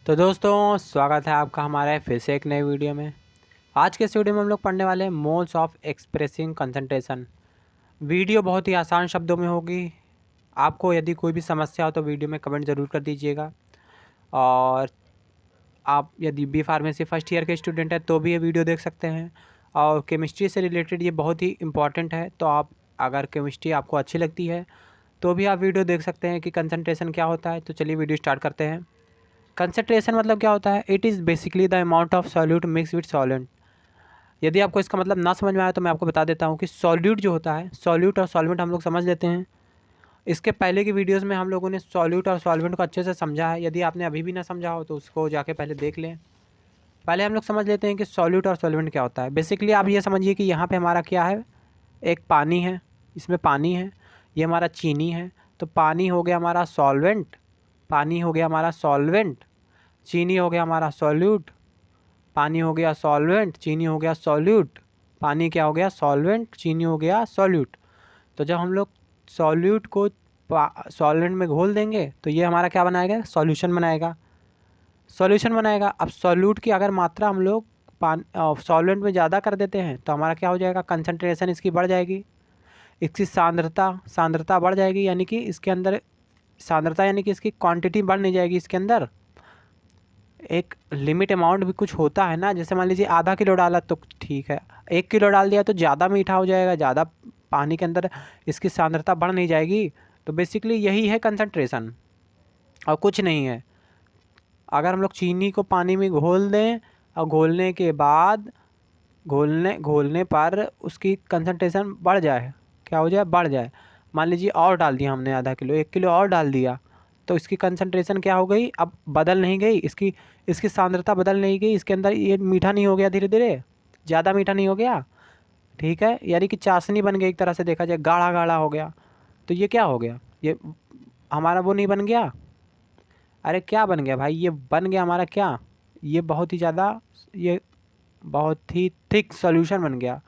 तो दोस्तों स्वागत है आपका हमारे फिर से एक नए वीडियो में। आज के इस वीडियो में हम लोग पढ़ने वाले हैं moles of expressing concentration. Video बहुत ही आसान शब्दों में होगी। आपको यदि कोई भी समस्या हो तो वीडियो में कमेंट ज़रूर कर दीजिएगा। और आप यदि बी फार्मेसी फर्स्ट ईयर के स्टूडेंट हैं तो भी ये वीडियो देख सकते हैं। और केमिस्ट्री से रिलेटेड ये बहुत ही इम्पॉर्टेंट है, तो आप अगर केमिस्ट्री आपको अच्छी लगती है तो भी आप वीडियो देख सकते हैं कि कंसंट्रेशन क्या होता है। तो चलिए वीडियो स्टार्ट करते हैं। कंसंट्रेशन मतलब क्या होता है? It is basically the amount of solute mix with solvent. यदि आपको इसका मतलब ना समझ में आया तो मैं आपको बता देता हूँ कि सॉल्यूट जो होता है, सॉल्यूट और सॉल्वेंट हम लोग समझ लेते हैं। इसके पहले की वीडियोस में हम लोगों ने सॉल्यूट और सॉल्वेंट को अच्छे से समझा है। यदि आपने अभी भी ना समझा हो तो उसको जाके पहले देख लें। पहले हम लोग समझ लेते हैं कि सॉल्यूट और सॉल्वेंट क्या होता है। बेसिकली आप ये समझिए कि यहाँ पे हमारा क्या है, एक पानी है, इसमें पानी है, ये हमारा चीनी है। तो पानी हो गया हमारा सॉल्वेंट, पानी हो गया हमारा सॉल्वेंट, चीनी हो गया हमारा सॉल्यूट, पानी हो गया सॉल्वेंट, चीनी हो गया सॉल्यूट, पानी क्या हो गया, सॉल्वेंट, चीनी हो गया सॉल्यूट। तो जब हम लोग सॉल्यूट को सॉल्वेंट में घोल देंगे तो ये हमारा क्या बनाएगा, सॉल्यूशन बनाएगा। सॉल्यूशन बनाएगा। अब सॉल्यूट की अगर मात्रा हम लोग सॉल्वेंट में ज़्यादा कर देते हैं तो हमारा क्या हो जाएगा, कंसंट्रेशन इसकी बढ़ जाएगी, इसकी सांद्रता सांद्रता बढ़ जाएगी। यानी कि इसके अंदर सांद्रता यानी कि इसकी क्वांटिटी बढ़ नहीं जाएगी। इसके अंदर एक लिमिट अमाउंट भी कुछ होता है ना। जैसे मान लीजिए आधा किलो डाला तो ठीक है, 1 किलो डाल दिया तो ज़्यादा मीठा हो जाएगा, ज़्यादा पानी के अंदर इसकी सांद्रता बढ़ नहीं जाएगी। तो बेसिकली यही है कंसंट्रेशन और कुछ नहीं है। अगर हम लोग चीनी को पानी में घोल दें और घोलने के बाद घोलने पर उसकी कंसंट्रेशन बढ़ जाए, क्या हो जाए, बढ़ जाए। मान लीजिए और डाल दिया हमने आधा किलो, 1 किलो और डाल दिया तो इसकी कंसंट्रेशन क्या हो गई, अब बदल नहीं गई, इसकी इसकी सांद्रता बदल नहीं गई। इसके अंदर ये मीठा नहीं हो गया, धीरे धीरे ज़्यादा मीठा नहीं हो गया, ठीक है। यानी कि चाशनी बन गई, एक तरह से देखा जाए गाढ़ा गाढ़ा हो गया। तो ये क्या हो गया, ये हमारा वो नहीं बन गया। अरे क्या बन गया भाई, ये बन गया हमारा क्या, ये बहुत ही ज़्यादा, ये बहुत ही थिक सॉल्यूशन बन गया,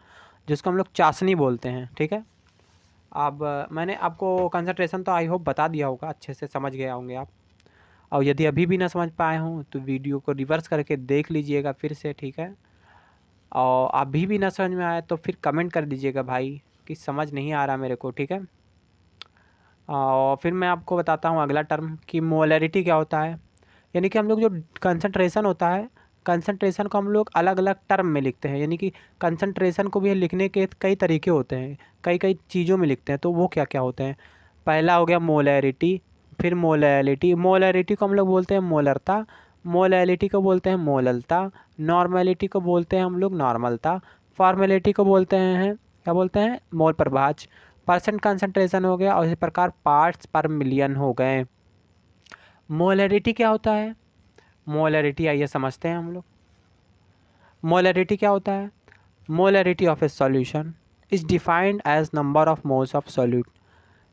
जिसको हम लोग चाशनी बोलते हैं, ठीक है। अब मैंने आपको कंसंट्रेशन तो आई होप बता दिया होगा, अच्छे से समझ गए होंगे आप। और यदि अभी भी ना समझ पाए हों तो वीडियो को रिवर्स करके देख लीजिएगा फिर से, ठीक है। और अभी भी ना समझ में आए तो फिर कमेंट कर दीजिएगा भाई कि समझ नहीं आ रहा मेरे को, ठीक है। और फिर मैं आपको बताता हूँ अगला टर्म कि मोलैरिटी क्या होता है। यानी कि हम लोग जो कंसंट्रेशन होता है, कंसंट्रेशन को हम लोग अलग अलग टर्म में लिखते हैं। यानी कि कंसंट्रेशन को भी लिखने के कई तरीके होते हैं, कई कई चीज़ों में लिखते हैं। तो वो क्या क्या होते हैं, पहला हो गया मोलैरिटी, फिर मोलैलिटी। मोलैरिटी को हम लोग बोलते हैं मोलरता, मोलैलिटी को बोलते हैं मोललता, नॉर्मेलिटी को बोलते हैं हम लोग नॉर्मलता, फॉर्मेलिटी को बोलते हैं, क्या बोलते हैं, मोल प्रभाज। परसेंट कंसंट्रेशन हो गया और इसी प्रकार पार्ट्स पर मिलियन हो गए। मोलैरिटी क्या होता है, मोलैरिटी आइए समझते हैं हम लोग। मोलैरिटी क्या होता है, molarity of a solution is defined as number of moles of solute.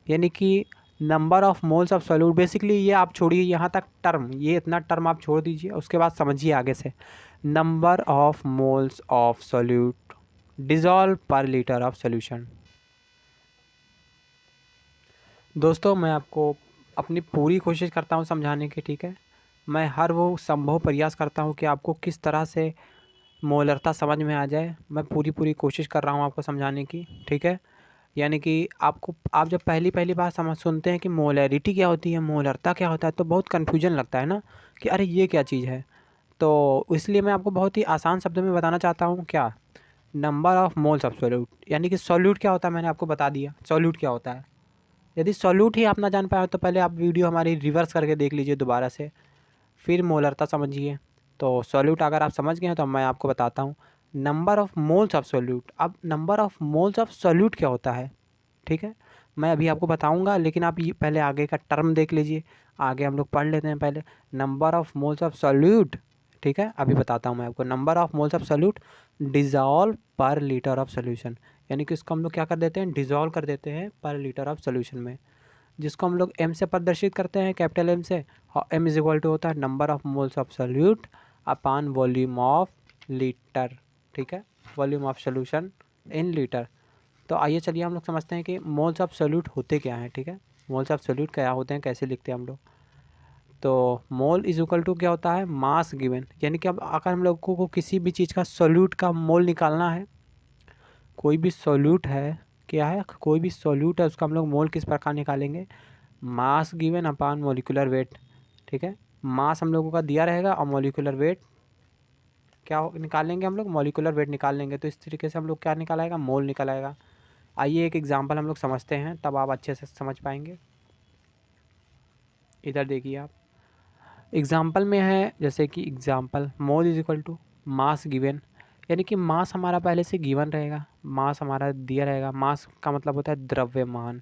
यानी कि number of moles of solute. Basically ये आप छोड़िए यहाँ तक टर्म, ये इतना टर्म आप छोड़ दीजिए, उसके बाद समझिए आगे से। Number of moles of solute dissolve पर लीटर ऑफ सॉल्यूशन। दोस्तों मैं आपको अपनी पूरी कोशिश करता हूँ समझाने की, ठीक है। मैं हर वो संभव प्रयास करता हूँ कि आपको किस तरह से मोलरता समझ में आ जाए। मैं पूरी पूरी कोशिश कर रहा हूँ आपको समझाने की, ठीक है। यानी कि आपको, आप जब पहली पहली बार समझ सुनते हैं कि मोलैरिटी क्या होती है, मोलरता क्या होता है, तो बहुत कन्फ्यूजन लगता है ना कि अरे ये क्या चीज़ है। तो इसलिए मैं आपको बहुत ही आसान शब्दों में बताना चाहता हूँ, क्या, number of moles of solute. यानी कि सॉल्यूट क्या होता है मैंने आपको बता दिया, सॉल्यूट क्या होता है। यदि सॉल्यूट ही आप ना जान पाए तो पहले आप वीडियो हमारी रिवर्स करके देख लीजिए दोबारा से, फिर मोलरता समझिए। तो सॉल्यूट अगर आप समझ गए हैं तो मैं आपको बताता हूँ number of moles of solute. अब number of moles of solute क्या होता है, ठीक है, मैं अभी आपको बताऊंगा, लेकिन आप ये पहले आगे का टर्म देख लीजिए। आगे हम लोग पढ़ लेते हैं पहले number of moles of solute, ठीक है। अभी बताता हूँ मैं आपको number of moles of solute dissolve पर लीटर ऑफ सोल्यूशन। यानी कि इसको हम लोग क्या कर देते हैं, डिज़ोल्व कर देते हैं पर लीटर ऑफ सोल्यूशन में, जिसको हम लोग एम से प्रदर्शित करते हैं, कैपिटल एम से। और एम इज इक्वल टू होता है number of moles of solute upon volume of litre, ठीक है, volume of solution in litre. तो आइए चलिए हम लोग समझते हैं कि मोल्स ऑफ सॉल्यूट होते क्या हैं, ठीक है। मोल्स ऑफ सॉल्यूट क्या होते हैं, कैसे लिखते हैं हम लोग। तो मोल इज इक्वल टू क्या होता है, मास गिवन। यानी कि अब अगर हम लोगों को किसी भी चीज़ का सॉल्यूट का मोल निकालना है, कोई भी सॉल्यूट है, क्या है, कोई भी सॉल्यूट है, उसका हम लोग मोल किस प्रकार निकालेंगे, मास गिवन अपान मोलिकुलर वेट। ठीक है, मास हम लोगों का दिया रहेगा और मोलिकुलर वेट क्या निकाल लेंगे हम लोग, मोलिकुलर वेट निकाल लेंगे। तो इस तरीके से हम लोग क्या निकाल आएगा, मोल निकल आएगा। आइए एक एग्जांपल हम लोग समझते हैं, तब आप अच्छे से समझ पाएंगे। इधर देखिए आप, एग्जांपल में है जैसे कि example mole is equal to mass given, यानी कि मास हमारा पहले से गिवन रहेगा, मास हमारा दिया रहेगा। मास का मतलब होता है द्रव्यमान,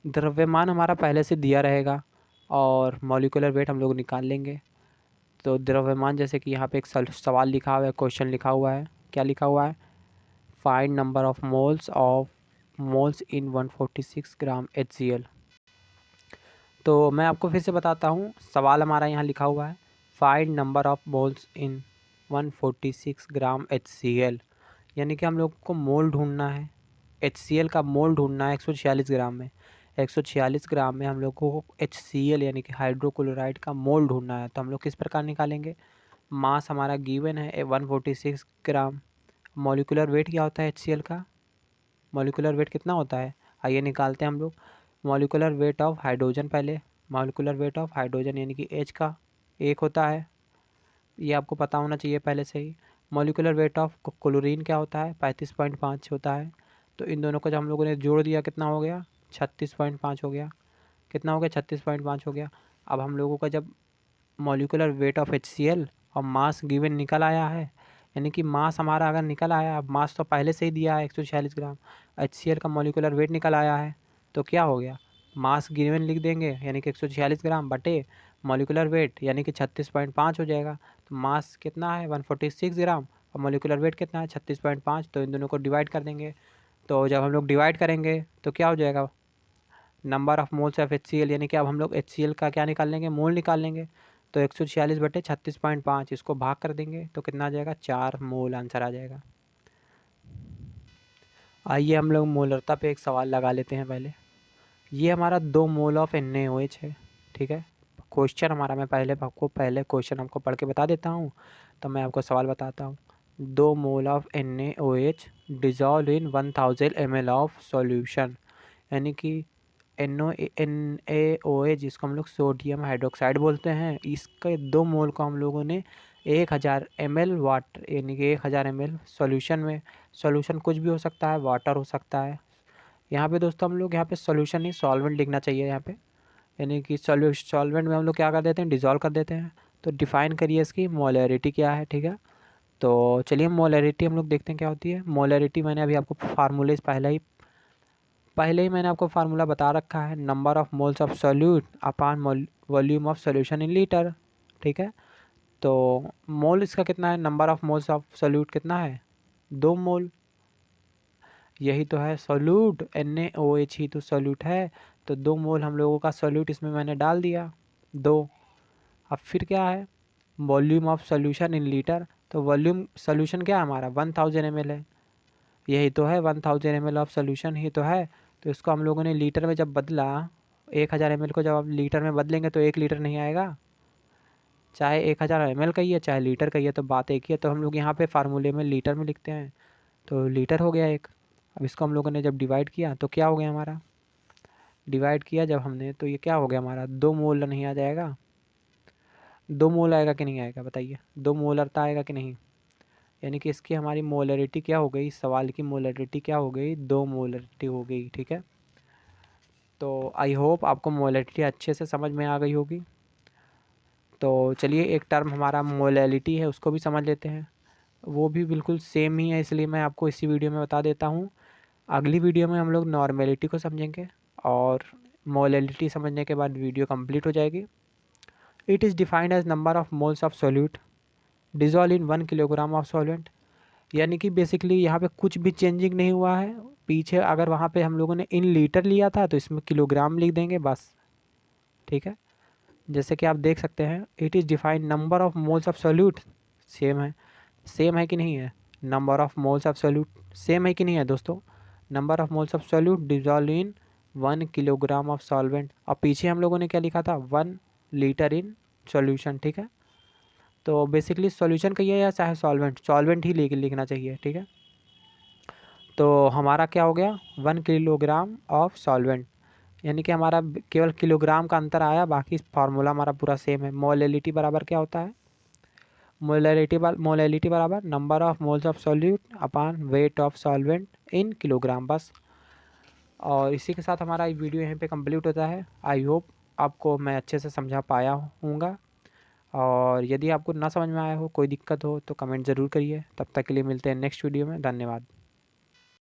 द्रव्यमान हमारा पहले से दिया रहेगा और मॉलिक्यूलर वेट हम लोग निकाल लेंगे। तो द्रव्यमान जैसे कि यहाँ पे एक सवाल लिखा हुआ है, क्वेश्चन लिखा हुआ है, क्या लिखा हुआ है, find number of moles in 146 gram HCl। तो मैं आपको फिर से बताता हूँ, सवाल हमारा यहाँ लिखा हुआ है, find number of moles in 146 gram HCl, यानी कि हम लोग को मोल ढूंढना है, HCl का मोल ढूंढना है 146 ग्राम में। 146 ग्राम में हम लोग को HCl यानी कि हाइड्रोक्लोराइड का मोल ढूंढना है। तो हम लोग किस प्रकार निकालेंगे, मास हमारा गिवन है 146 ग्राम, मॉलिक्यूलर वेट क्या होता है HCl का, मॉलिक्यूलर वेट कितना होता है, आइए निकालते हैं हम लोग। मॉलिक्यूलर वेट ऑफ हाइड्रोजन, पहले मॉलिक्यूलर वेट ऑफ हाइड्रोजन यानी कि H का 1 होता है, ये आपको पता होना चाहिए पहले से ही। मॉलिक्यूलर वेट ऑफ क्लोरीन क्या होता है, 35.5 होता है। तो इन दोनों को जब हम लोगों ने जोड़ दिया कितना हो गया, 36.5 हो गया। कितना हो गया, 36.5 हो गया। अब हम लोगों का जब मॉलिक्यूलर वेट ऑफ HCl और मास गिवन निकल आया है, यानी कि मास हमारा अगर निकल आया, अब मास तो पहले से ही दिया है 146 ग्राम, HCl का मॉलिक्यूलर वेट निकल आया है, तो क्या हो गया, मास गिवन लिख देंगे यानी कि 146 ग्राम बटे मॉलिक्यूलर वेट यानी कि 36.5 हो जाएगा। तो मास कितना है 146 ग्राम और मॉलिक्यूलर वेट कितना है 36.5, तो इन दोनों को डिवाइड कर देंगे। तो जब हम लोग डिवाइड करेंगे तो क्या हो जाएगा, number of moles of HCl, यानी कि अब हम लोग HCl का क्या निकाल लेंगे, मोल निकाल लेंगे। तो 146 बटे 36.5 इसको भाग कर देंगे तो कितना आ जाएगा, 4 मोल आंसर आ जाएगा। आइए हम लोग मोलरता पे एक सवाल लगा लेते हैं पहले। ये हमारा 2 मोल ऑफ NaOH है, ठीक है। क्वेश्चन हमारा, मैं पहले क्वेश्चन आपको पढ़ के बता देता हूँ, तो मैं आपको सवाल बताता हूँ। 2 mole of NaOH dissolve in 1000 ml of solution, यानी कि NaOH जिसको हम लोग सोडियम हाइड्रोक्साइड बोलते हैं, इसके 2 मोल को हम लोगों ने 1000 ml वाटर यानी कि 1000 ml सॉल्यूशन में, सॉल्यूशन कुछ भी हो सकता है, वाटर हो सकता है। यहाँ पे दोस्तों हम लोग यहाँ पे सॉल्यूशन नहीं सॉल्वेंट लिखना चाहिए यहाँ पे, यानी कि सॉल्वेंट में हम लोग क्या कर देते हैं, डिज़ोल्व कर देते हैं। तो डिफ़ाइन करिए इसकी मोलैरिटी क्या है, ठीक है। तो चलिए मोलैरिटी हम लोग देखते हैं क्या होती है। मोलैरिटी मैंने अभी आपको फार्मूले पहले ही मैंने आपको फार्मूला बता रखा है, number of moles of solute upon volume of solution in litre, ठीक है। तो मोल इसका कितना है, number of moles of solute कितना है, 2 मोल, यही तो है सॉल्यूट, NaOH ही तो सॉल्यूट है। तो 2 मोल हम लोगों का सॉल्यूट इसमें मैंने डाल दिया 2। अब फिर क्या है, volume of solution in litre, तो वॉल्यूम सॉल्यूशन क्या है हमारा 1000 ml है, यही तो है 1000 ml ऑफ सॉल्यूशन ही तो है। तो इसको हम लोगों ने लीटर में जब बदला, 1000 ml को जब आप लीटर में बदलेंगे तो 1 लीटर नहीं आएगा, चाहे 1000 ml का ही है चाहे लीटर का ही है, तो बात एक ही है। तो हम लोग यहाँ पे फार्मूले में लीटर में लिखते हैं, तो लीटर हो गया एक। अब इसको हम लोगों ने जब डिवाइड किया तो क्या हो गया हमारा, डिवाइड किया जब हमने तो ये क्या हो गया हमारा, 2 मोल नहीं आ जाएगा, 2 मोल आएगा कि नहीं आएगा बताइए, 2 मोलरता आएगा कि नहीं, यानी कि इसकी हमारी मोलरिटी क्या हो गई, सवाल की मोलरिटी क्या हो गई, 2 मोलरिटी हो गई, ठीक है। तो आई होप आपको मोलरिटी अच्छे से समझ में आ गई होगी। तो चलिए एक टर्म हमारा मोलैलिटी है उसको भी समझ लेते हैं, वो भी बिल्कुल सेम ही है, इसलिए मैं आपको इसी वीडियो में बता देता हूँ। अगली वीडियो में हम लोग नॉर्मेलिटी को समझेंगे और मोलैलिटी समझने के बाद वीडियो कंप्लीट हो जाएगी। It is defined as number of moles of solute dissolve in 1 kilogram of solvent, यानी कि बेसिकली यहाँ पे कुछ भी चेंजिंग नहीं हुआ है। पीछे अगर वहाँ पे हम लोगों ने इन लीटर लिया था तो इसमें किलोग्राम लिख देंगे बस, ठीक है। जैसे कि आप देख सकते हैं, it is defined number of moles of solute, same है कि नहीं है, number of moles of solute same है कि नहीं है दोस्तों, number of moles of solute dissolve in 1 kilogram of solvent. और पीछे हम लोगों ने क्या लिखा था, 1 लीटर इन सॉल्यूशन, ठीक है। तो बेसिकली सॉल्यूशन कहिए या चाहे सॉल्वेंट ही लेके लिखना चाहिए, ठीक है। तो हमारा क्या हो गया 1 किलोग्राम ऑफ सॉल्वेंट, यानी कि हमारा केवल किलोग्राम का अंतर आया, बाकी फार्मूला हमारा पूरा सेम है। मोलैलिटी बराबर क्या होता है, मोलैलिटी बराबर number of moles of solute upon weight of solvent in kilogram, बस। और इसी के साथ हमारा ये वीडियो यहीं पे कंप्लीट होता है। आई होप आपको मैं अच्छे से समझा पाया हूँगा। और यदि आपको ना समझ में आया हो, कोई दिक्कत हो तो कमेंट ज़रूर करिए। तब तक के लिए मिलते हैं नेक्स्ट वीडियो में। धन्यवाद।